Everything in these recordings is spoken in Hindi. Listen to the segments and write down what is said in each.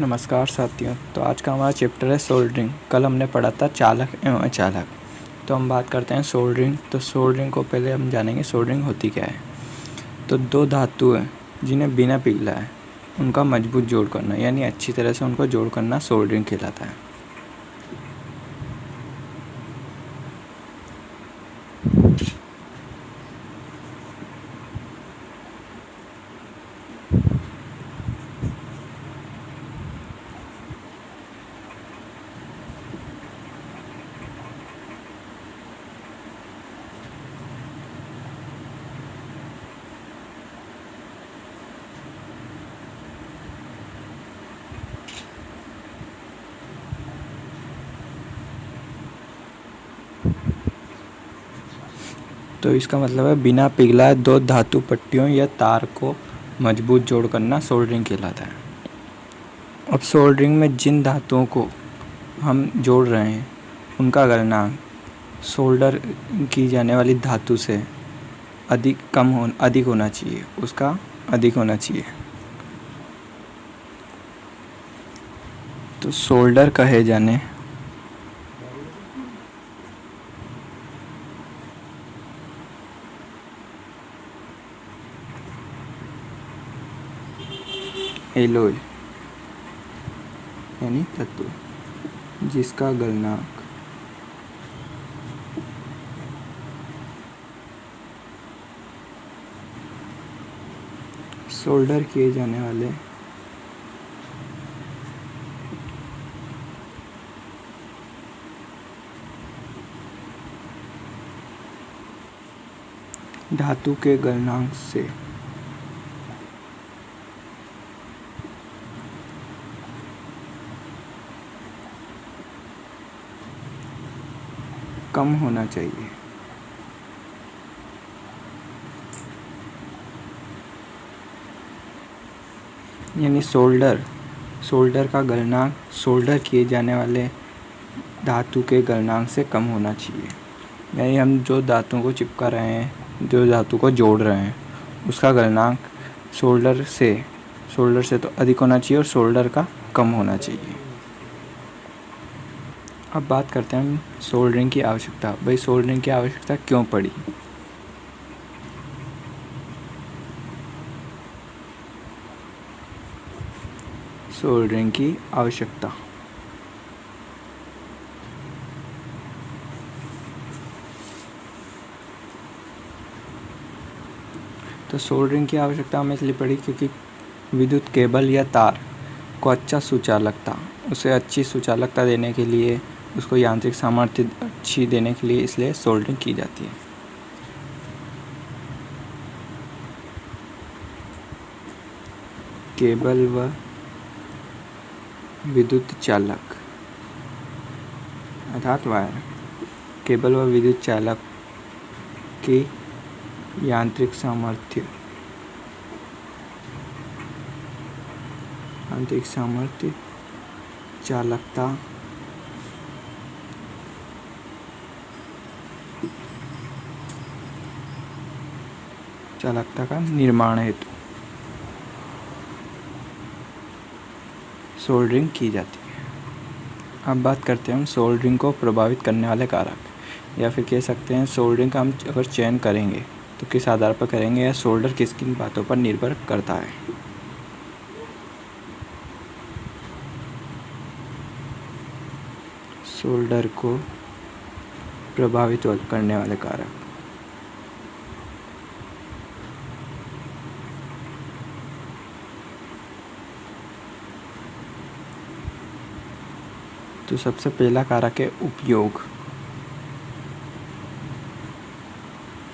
नमस्कार साथियों। तो आज का हमारा चैप्टर है सोल्डरिंग। कल हमने पढ़ा था चालक एवं अचालक। तो हम बात करते हैं सोल्डरिंग। तो सोल्डरिंग को पहले हम जानेंगे सोल्डरिंग होती क्या है। तो दो धातु हैं जिन्हें बिना पिघला है उनका मजबूत जोड़ करना, यानी अच्छी तरह से उनको जोड़ करना सोल्डरिंग कहलाता है। तो इसका मतलब है बिना पिघलाए दो धातु पट्टियों या तार को मजबूत जोड़ करना सोल्डरिंग कहलाता है। अब सोल्डरिंग में जिन धातुओं को हम जोड़ रहे हैं उनका गलनांक सोल्डर की जाने वाली धातु से अधिक होना चाहिए, उसका अधिक होना चाहिए। तो सोल्डर कहे जाने एलॉय यानी तत्व जिसका गलनांक सोल्डर किए जाने वाले धातु के गलनांक से कम होना चाहिए। यानी सोल्डर का गलनांक सोल्डर किए जाने वाले धातु के गलनांक से कम होना चाहिए। यानी हम जो धातुओं को चिपका रहे हैं, जो धातु को जोड़ रहे हैं, उसका गलनांक सोल्डर से तो अधिक होना चाहिए और सोल्डर का कम होना चाहिए। अब बात करते हैं हम सोल्डरिंग की आवश्यकता। भाई सोल्डरिंग की आवश्यकता क्यों पड़ी? सोल्डरिंग की आवश्यकता तो सोल्डरिंग की आवश्यकता हमें इसलिए पड़ी क्योंकि विद्युत केबल या तार को उसे अच्छी सुचालकता देने के लिए, उसको यांत्रिक सामर्थ्य अच्छी देने के लिए इसलिए सोल्डरिंग की जाती है। केबल व विद्युत चालक अर्थात वायर, केबल व विद्युत चालक की यांत्रिक सामर्थ्य चालकता का निर्माण हेतु सोल्डरिंग की जाती है। अब बात करते हैं हम सोल्डरिंग को प्रभावित करने वाले कारक, या फिर कह सकते हैं सोल्डरिंग का हम अगर चयन करेंगे तो किस आधार पर करेंगे या सोल्डर किस किन बातों पर निर्भर करता है। सोल्डर को प्रभावित करने वाले कारक तो सबसे पहला कारक है उपयोग,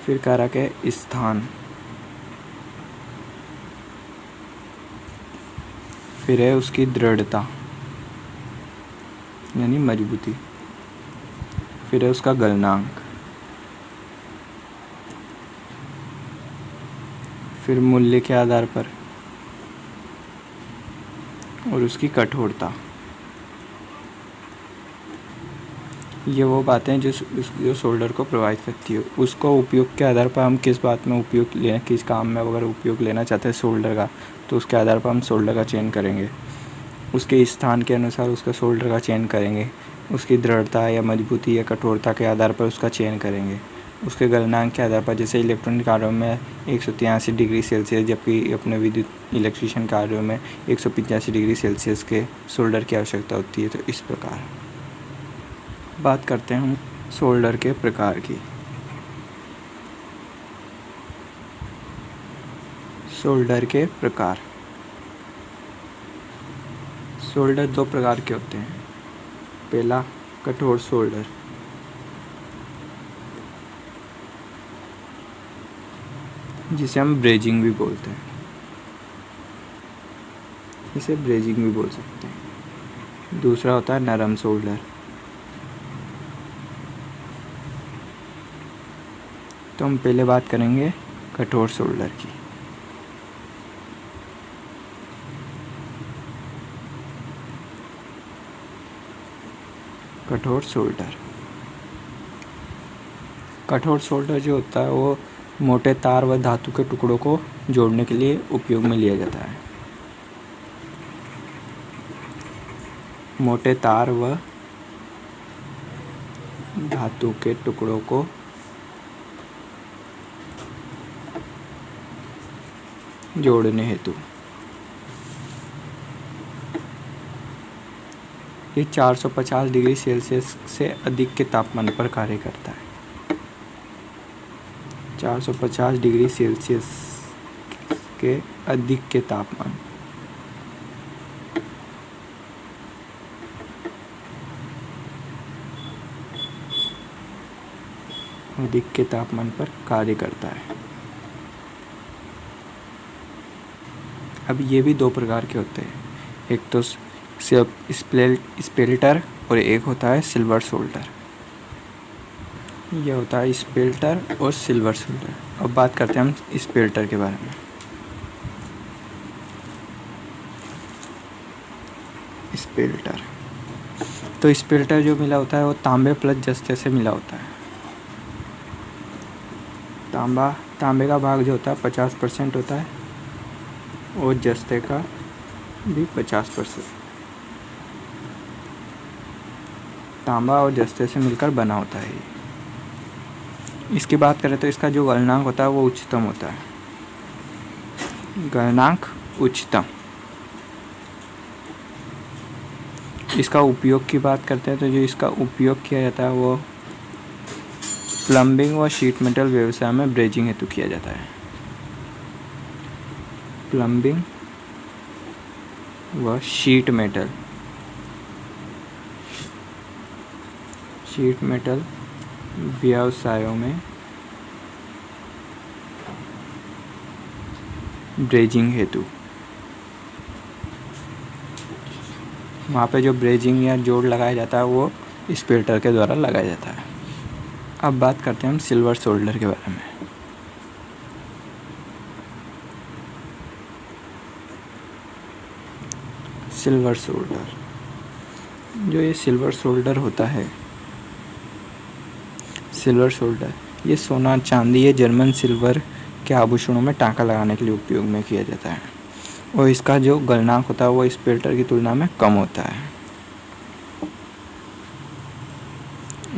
फिर कारक है स्थान, फिर है उसकी दृढ़ता यानी मजबूती, फिर है उसका गलनांक, फिर मूल्य के आधार पर और उसकी कठोरता। ये वो बातें हैं जो सोल्डर को प्रभावित करती है। उसको उपयोग के आधार पर हम किस बात में किस काम में अगर उपयोग लेना चाहते हैं सोल्डर का, तो उसके आधार पर हम सोल्डर का चयन करेंगे। उसके स्थान के अनुसार उसका सोल्डर का चयन करेंगे। उसकी दृढ़ता या मजबूती या कठोरता के आधार पर उसका चयन करेंगे। उसके गलनांक के आधार पर, जैसे इलेक्ट्रॉनिक कार्यों में 183 डिग्री सेल्सियस, जबकि अपने विद्युत इलेक्ट्रीशियन कार्यों में 185 डिग्री सेल्सियस के सोल्डर की आवश्यकता होती है। तो इस प्रकार बात करते हैं हम सोल्डर के प्रकार की। सोल्डर के प्रकार। सोल्डर दो प्रकार के होते हैं। पहला, कठोर सोल्डर। जिसे हम ब्रेजिंग भी बोलते हैं, इसे ब्रेजिंग भी बोल सकते हैं। दूसरा होता है नरम सोल्डर। तो हम पहले बात करेंगे कठोर सोल्डर की। कठोर सोल्डर। कठोर सोल्डर जो होता है वो मोटे तार व धातु के टुकड़ों को जोड़ने के लिए उपयोग में लिया जाता है। मोटे तार व धातु के टुकड़ों को जोड़ने हेतु ये 450 डिग्री सेल्सियस से अधिक के तापमान पर कार्य करता है। 450 डिग्री सेल्सियस के अधिक के तापमान पर कार्य करता है। अब ये भी दो प्रकार के होते हैं, एक तो स्पेल्टर और एक होता है सिल्वर सोल्डर। यह होता है स्पेल्टर और सिल्वर सोल्डर। अब बात करते हैं हम स्पेल्टर के बारे में। स्पेल्टर, तो स्पेल्टर जो मिला होता है वो तांबे प्लस जस्ते से मिला होता है। तांबे का भाग जो होता है 50% होता है और जस्ते का भी 50%। तांबा और जस्ते से मिलकर बना होता है। इसकी बात करें तो इसका जो गलनांक होता है वो उच्चतम होता है। गलनांक उच्चतम। इसका उपयोग की बात करते हैं तो जो इसका उपयोग किया जाता है वो प्लम्बिंग व शीट मेटल व्यवसाय में ब्रेजिंग हेतु किया जाता है। प्लम्बिंग व शीट मेटल व्यवसायों में ब्रेजिंग हेतु, वहाँ पे जो ब्रेजिंग या जोड़ लगाया जाता है वो स्पेल्टर के द्वारा लगाया जाता है। अब बात करते हैं हम सिल्वर सोल्डर के बारे में। सिल्वर सोल्डर, जो ये सिल्वर सोल्डर होता है, सिल्वर सोल्डर ये सोना चांदी या जर्मन सिल्वर के आभूषणों में टांका लगाने के लिए उपयोग में किया जाता है और इसका जो गलनांक होता है वो स्पेल्टर की तुलना में कम होता है।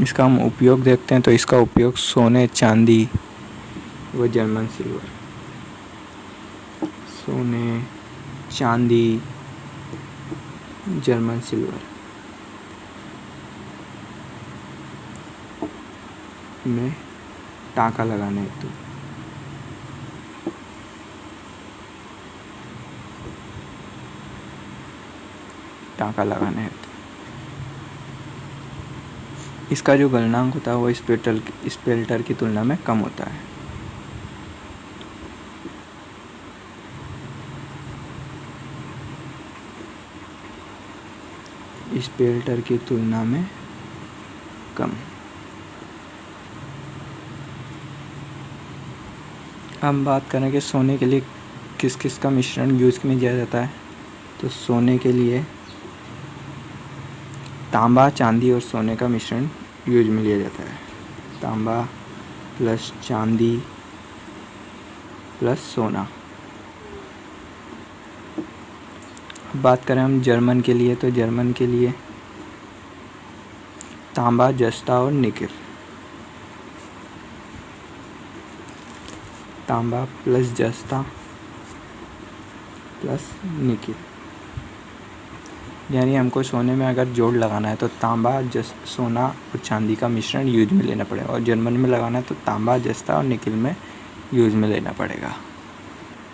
इसका हम उपयोग देखते हैं तो इसका उपयोग सोने चांदी व जर्मन सिल्वर, सोने चांदी जर्मन सिल्वर में टांका लगाने हेतु इसका जो गलनांक होता है वो स्पेल्टर की तुलना में कम होता है। स्पेल्टर की तुलना में कम। हम बात करें कि सोने के लिए किस किस का मिश्रण यूज में किया जाता है, तो सोने के लिए तांबा चांदी और सोने का मिश्रण यूज में लिया जाता है। तांबा प्लस चांदी प्लस सोना। अब बात करें हम जर्मन के लिए, तो जर्मन के लिए तांबा, जस्ता और निकिल। तांबा प्लस जस्ता प्लस निकिल, यानी हमको सोने में अगर जोड़ लगाना है तो तांबा, सोना और चांदी का मिश्रण यूज में लेना पड़ेगा, और जर्मन में लगाना है तो तांबा, जस्ता और निकिल में यूज में लेना पड़ेगा।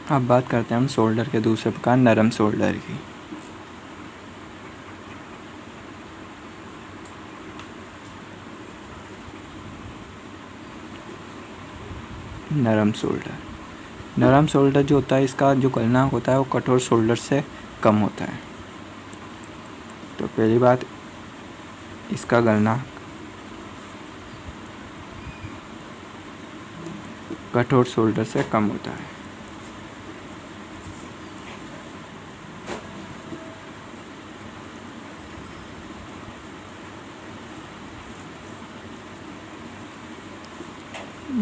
अब बात करते हैं हम सोल्डर के दूसरे प्रकार, नरम सोल्डर की। नरम सोल्डर, नरम सोल्डर जो होता है, इसका जो गलनांक होता है वो कठोर सोल्डर से कम होता है। तो पहली बात, इसका गलनांक कठोर सोल्डर से कम होता है।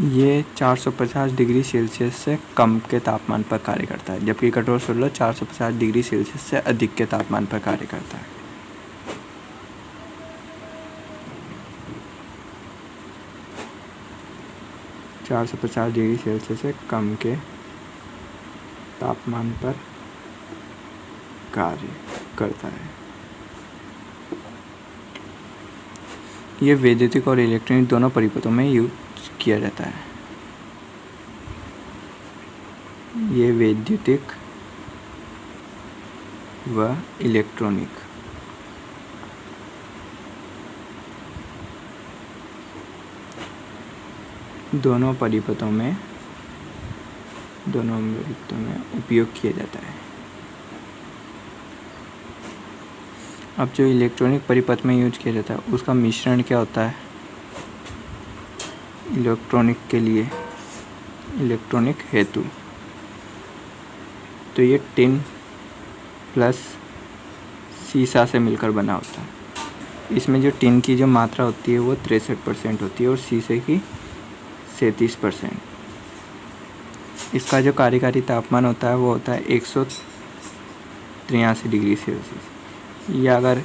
ये 450 डिग्री सेल्सियस से कम के तापमान पर कार्य करता है, जबकि कठोर सोल्डर 450 डिग्री सेल्सियस से अधिक के तापमान पर कार्य करता है। चार सौ 50 डिग्री सेल्सियस से कम के तापमान पर कार्य करता है। ये वैद्युतिक और इलेक्ट्रॉनिक दोनों परिपथों में यूज किया जाता है। ये वैद्युतिक व इलेक्ट्रॉनिक दोनों परिपथों में उपयोग किया जाता है। अब जो इलेक्ट्रॉनिक परिपथ में यूज किया जाता है उसका मिश्रण क्या होता है? इलेक्ट्रॉनिक के लिए, इलेक्ट्रॉनिक हेतु, तो ये टिन प्लस सीसा से मिलकर बना होता है। इसमें जो टिन की जो मात्रा होती है वो 63% होती है और सीसे की 37%। इसका जो कार्यकारी तापमान होता है वो होता है 183 डिग्री सेल्सियस। या अगर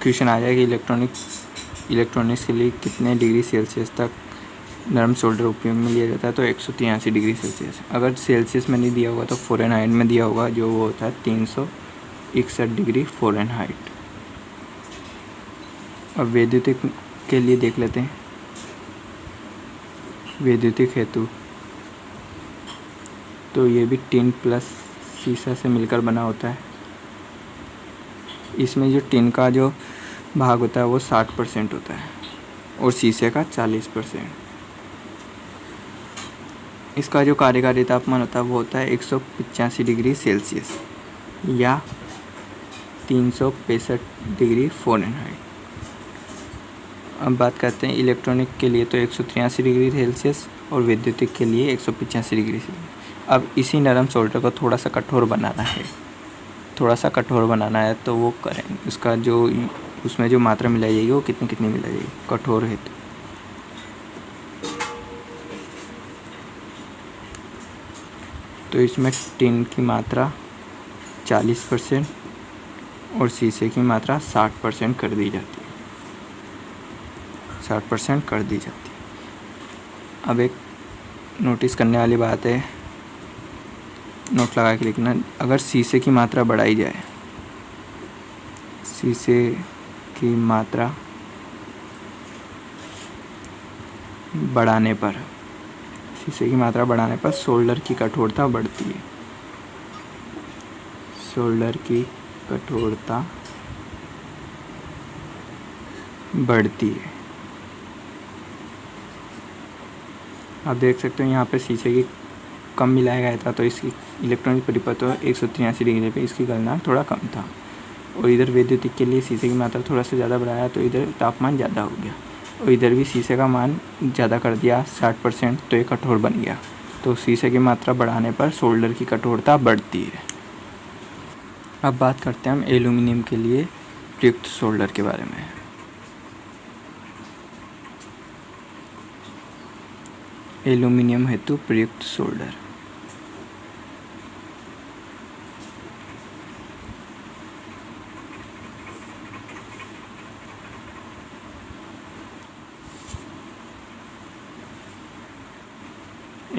क्वेश्चन आ जाए कि इलेक्ट्रॉनिक्स के लिए कितने डिग्री सेल्सियस तक नरम सोल्डर उपयोग में लिया जाता है, तो 183 डिग्री सेल्सियस। अगर सेल्सियस में नहीं दिया होगा तो फ़ारेनहाइट में दिया होगा, जो वो होता है 361 डिग्री फ़ारेनहाइट। अब वैद्युतिक के लिए देख लेते हैं। वैद्युतिक हेतु, तो ये भी टिन प्लस सीसा से मिलकर बना होता है। इसमें जो टिन का जो भाग होता है वो 60% होता है और शीशे का 40%। इसका जो कार्यकारी तापमान होता है वो होता है 185 डिग्री सेल्सियस या 365 डिग्री फ़ारेनहाइट। अब बात करते हैं इलेक्ट्रॉनिक के लिए, तो 183 डिग्री सेल्सियस और वैद्युतिक के लिए 185 डिग्री सेल्सियस। अब इसी नरम सोल्डर को थोड़ा सा कठोर बनाना है तो वो करें। उसका जो उसमें जो मात्रा मिलाई जाएगी वो कितनी मिलाई जाएगी कठोर हेतु। तो इसमें टिन की मात्रा 40% और शीशे की मात्रा 60% कर दी जाती है। 60% कर दी जाती है। अब एक नोटिस करने वाली बात है, नोट लगा के लिखना। अगर शीशे की मात्रा बढ़ाई जाए, शीशे की मात्रा बढ़ाने पर सोल्डर की कठोरता बढ़ती है। सोल्डर की कठोरता बढ़ती है। आप देख सकते हो यहाँ पे शीशे की कम मिलाया गया था, तो इसकी इलेक्ट्रॉनिक परिपथ 183 डिग्री पे इसकी गलनांक थोड़ा कम था। और इधर वैद्युतिक के लिए शीशे की मात्रा थोड़ा सा ज़्यादा बढ़ाया तो इधर तापमान ज़्यादा हो गया, और इधर भी शीशे का मान ज़्यादा कर दिया 60%, तो ये कठोर बन गया। तो शीशे की मात्रा बढ़ाने पर सोल्डर की कठोरता बढ़ती है। अब बात करते हैं हम एल्यूमिनियम के लिए प्रयुक्त सोल्डर के बारे में। एल्यूमिनियम हेतु प्रयुक्त सोल्डर।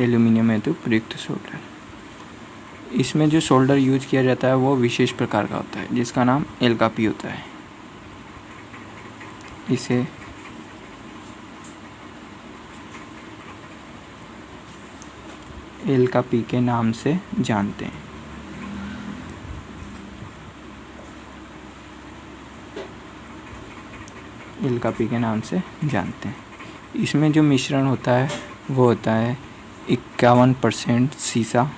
एल्यूमिनियम हेतु प्रयुक्त सोल्डर। इसमें जो सोल्डर यूज किया जाता है वो विशेष प्रकार का होता है जिसका नाम एल्कापी होता है। इसे एल्कापी के नाम से जानते हैं। एल्कापी के नाम से जानते हैं। इसमें जो मिश्रण होता है वो होता है 51% शीशा।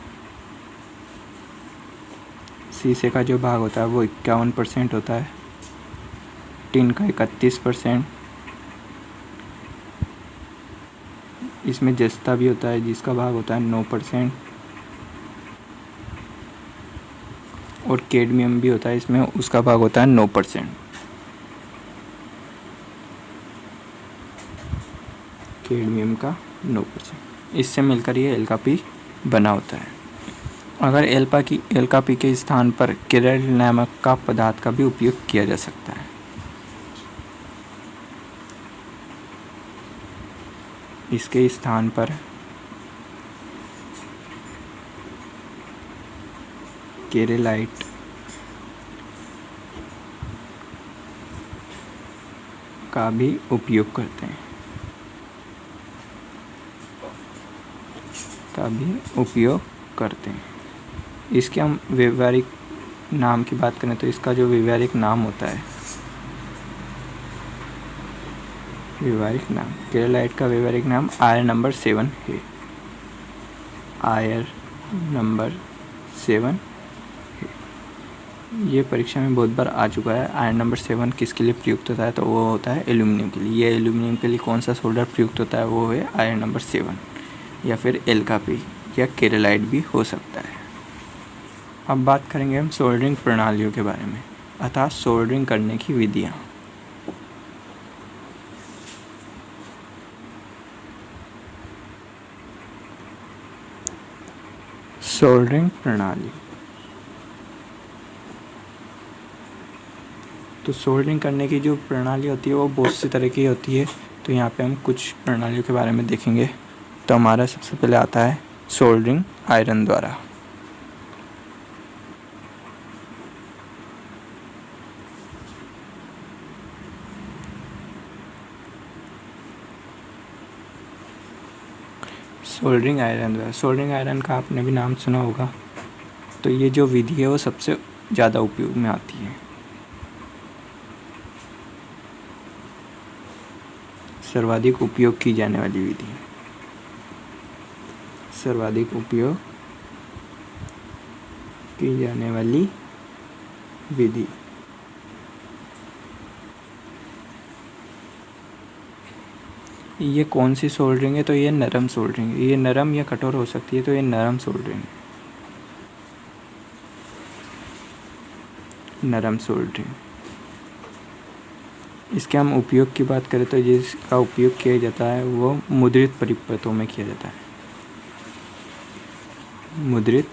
शीशे का जो भाग होता है वो 51% होता है। टिन का 31%। इसमें जस्ता भी होता है जिसका भाग होता है 9%। और कैडमियम भी होता है, इसमें उसका भाग होता है 9%। कैडमियम का 9%। इससे मिलकर ये एल्कापी बना होता है। अगर एल्कापी के स्थान पर केरल नामक का पदार्थ का भी उपयोग किया जा सकता है। इसके स्थान पर केरेलाइट का भी उपयोग करते हैं। इसके हम व्यवहारिक नाम की बात करें तो इसका जो व्यवहारिक नाम होता है, व्यवहारिक नाम केरेलाइट का व्यवहारिक नाम आयरन नंबर 7 है। आयरन नंबर 7 है। ये परीक्षा में बहुत बार आ चुका है। आयरन नंबर 7 किसके लिए प्रयुक्त होता है तो वो होता है एल्यूमिनियम के लिए। ये एल्यूमिनियम के लिए कौन सा सोल्डर प्रयुक्त होता है वो है आयरन नंबर 7 या फिर एल्कापी या केरेलाइट भी हो सकता है। अब बात करेंगे हम सोल्डरिंग प्रणालियों के बारे में, अर्थात सोल्डरिंग करने की विधियाँ। सोल्डरिंग प्रणाली। तो सोल्डरिंग करने की जो प्रणाली होती है वो बहुत सी तरह की होती है। तो यहाँ पे हम कुछ प्रणालियों के बारे में देखेंगे। तो हमारा सबसे पहले आता है सोल्डरिंग आयरन द्वारा। सोल्डरिंग आयरन का आपने भी नाम सुना होगा। तो ये जो विधि है वो सबसे ज़्यादा उपयोग में आती है। सर्वाधिक उपयोग की जाने वाली विधि। सर्वाधिक उपयोग की जाने वाली विधि। ये कौन सी सोल्डरिंग है तो ये नरम सोल्डरिंग है। ये नरम या कठोर हो सकती है तो ये नरम सोल्डरिंग है। नरम सोल्डरिंग। इसके हम उपयोग की बात करें तो जिसका उपयोग किया जाता है वो मुद्रित परिपथों में किया जाता है। मुद्रित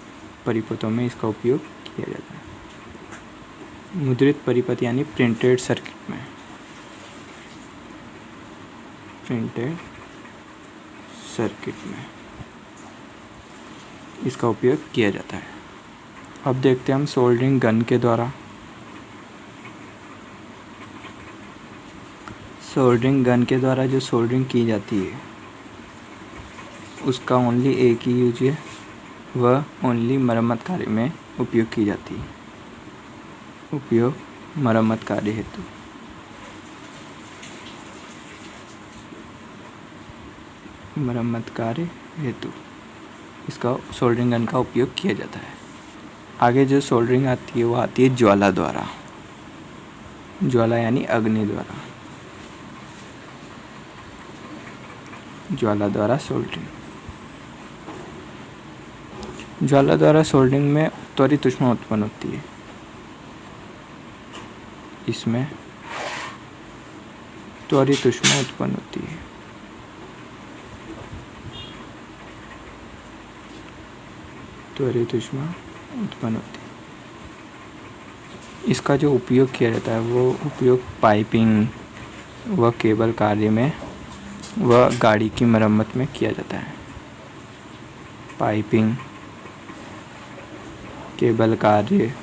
परिपथों में इसका उपयोग किया जाता है। मुद्रित परिपथ यानी प्रिंटेड सर्किट में। प्रिंटेड सर्किट में इसका उपयोग किया जाता है। अब देखते हैं हम सोल्डरिंग गन के द्वारा। सोल्डरिंग गन के द्वारा जो सोल्डरिंग की जाती है उसका ओनली एक ही यूज है, वह ओनली मरम्मत कार्य में उपयोग की जाती है। उपयोग मरम्मत कार्य हेतु। मरम्मत कार्य हेतु इसका सोल्डरिंग गन का उपयोग किया जाता है। आगे जो सोल्डरिंग आती है वो आती है ज्वाला द्वारा। ज्वाला यानी अग्नि द्वारा। ज्वाला द्वारा सोल्डरिंग। ज्वाला द्वारा सोल्डरिंग में त्वरित ऊष्मा उत्पन्न होती है। इसमें त्वरित ऊष्मा उत्पन्न होती है। त्वरित ऊष्मा उत्पन्न होती है। इसका जो उपयोग किया जाता है वो उपयोग पाइपिंग व केबल कार्य में व गाड़ी की मरम्मत में किया जाता है। पाइपिंग, केबल कार्य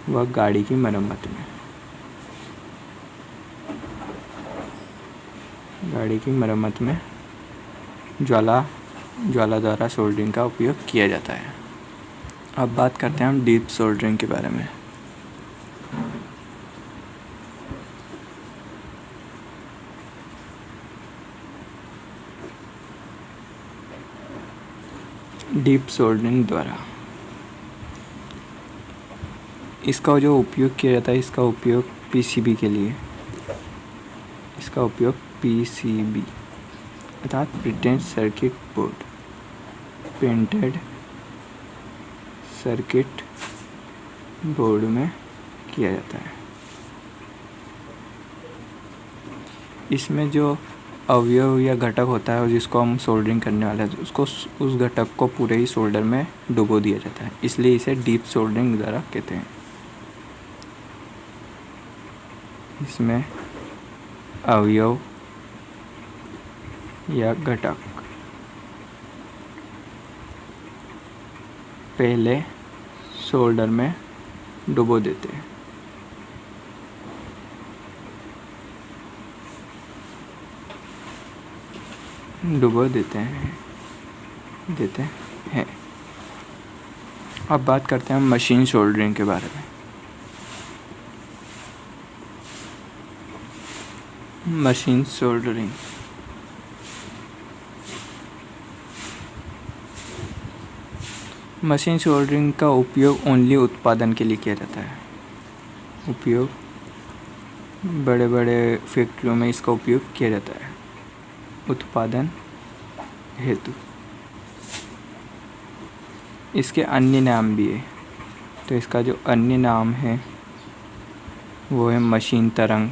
व गाड़ी की मरम्मत में। गाड़ी की मरम्मत में ज्वाला द्वारा सोल्डरिंग का उपयोग किया जाता है। अब बात करते हैं हम डीप सोल्डरिंग के बारे में। डीप सोल्डरिंग द्वारा इसका जो उपयोग किया जाता है, इसका उपयोग पीसीबी के लिए, इसका उपयोग पीसीबी अर्थात printed circuit board, printed circuit board में किया जाता है। इसमें जो अवयव या घटक होता है और जिसको हम सोल्डरिंग करने वाले हैं, उसको उस घटक को पूरे ही सोल्डर में डुबो दिया जाता है, इसलिए इसे डीप सोल्डरिंग द्वारा कहते हैं। इसमें अवयव या घटक पहले सोल्डर में डुबो देते हैं। अब बात करते हैं हम मशीन सोल्डरिंग के बारे में। मशीन सोल्डरिंग का उपयोग ओनली उत्पादन के लिए किया जाता है। बड़े बड़े फैक्ट्रियों में इसका उपयोग किया जाता है उत्पादन हेतु। इसके अन्य नाम भी है, तो इसका जो अन्य नाम है वो है मशीन तरंग,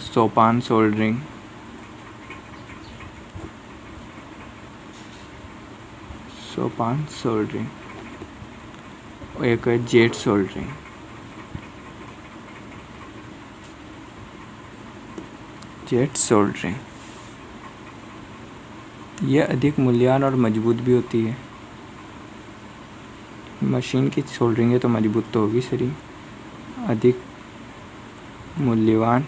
सोपान सोल्डरिंग, और एक है जेट सोल्डरिंग। यह अधिक मूल्यवान और मजबूत भी होती है। मशीन की सोल्डरिंग है तो मजबूत तो होगी सही, अधिक मूल्यवान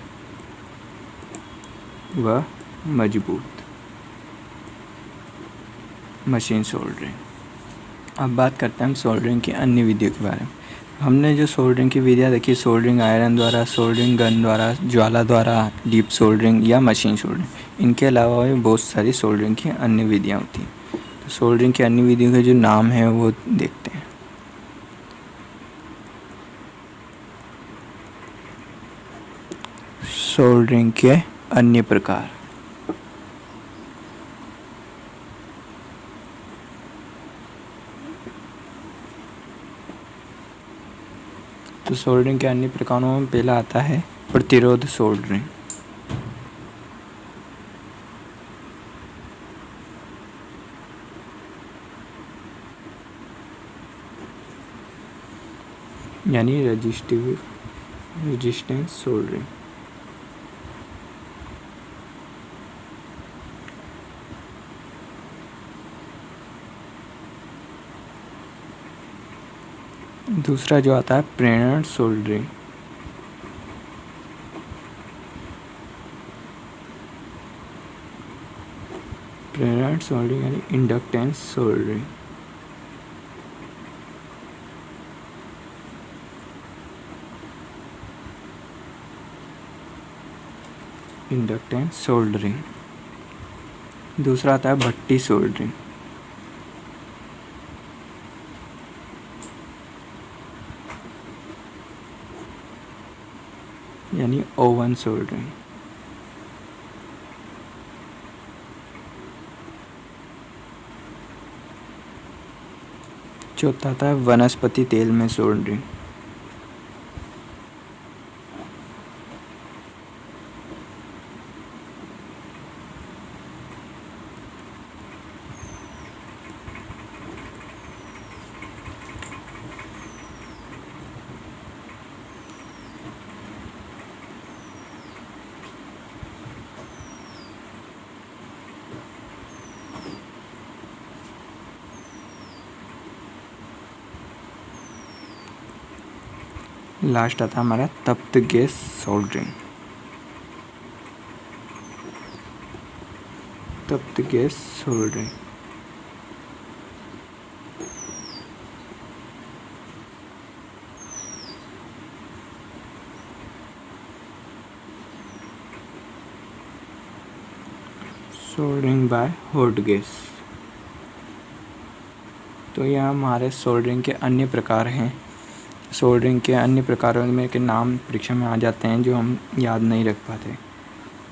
व मजबूत मशीन सोल्डरिंग। अब बात करते हैं हम सोल्डरिंग की अन्य विधियों के बारे में। हमने जो सोल्डरिंग की विधियाँ देखी, सोल्डरिंग आयरन द्वारा, सोल्डरिंग गन द्वारा, ज्वाला द्वारा, डीप सोल्डरिंग या मशीन सोल्डरिंग। इनके अलावा भी बहुत सारी सोल्डरिंग की अन्य विधियाँ होती हैं। तो सोल्डरिंग की अन्य विधियों के जो नाम हैं वो देखते हैं। सोल्डरिंग के अन्य प्रकार। तो सोल्डरिंग के अन्य प्रकारों में पहला आता है प्रतिरोध सोल्डरिंग। यानी रेजिस्टेंस सोल्डरिंग। दूसरा जो आता है प्रेरण सोल्डरिंग। यानी इंडक्टेंस सोल्डरिंग। दूसरा आता है भट्टी सोल्डरिंग। यानी ओवन सोल्डरिंग। चौथा आता है वनस्पति तेल में सोल्डरिंग। लास्ट आता हमारा तप्त गैस सोल्डरिंग। तप्त gas soldering soldering by hot gas. तो यह हमारे सोल्डरिंग के अन्य प्रकार हैं। सोल्डरिंग के अन्य प्रकारों में के नाम परीक्षा में आ जाते हैं जो हम याद नहीं रख पाते।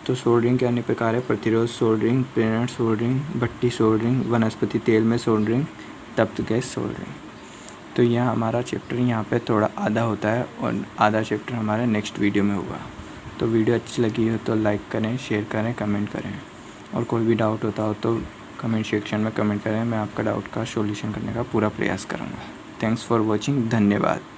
तो सोल्डरिंग के अन्य प्रकार है प्रतिरोध सोल्डरिंग, प्रेरण सोल्डरिंग, भट्टी सोल्डरिंग, वनस्पति तेल में सोल्डरिंग, तप्त गैस सोल्डरिंग। तो यह हमारा चैप्टर यहाँ पे थोड़ा आधा होता है और आधा चैप्टर हमारे नेक्स्ट वीडियो में होगा। तो वीडियो अच्छी लगी हो तो लाइक करें, शेयर करें, कमेंट करें और कोई भी डाउट होता हो तो कमेंट सेक्शन में कमेंट करें। मैं आपका डाउट का सॉल्यूशन करने का पूरा प्रयास करूँगा। Thanks for watching. धन्यवाद।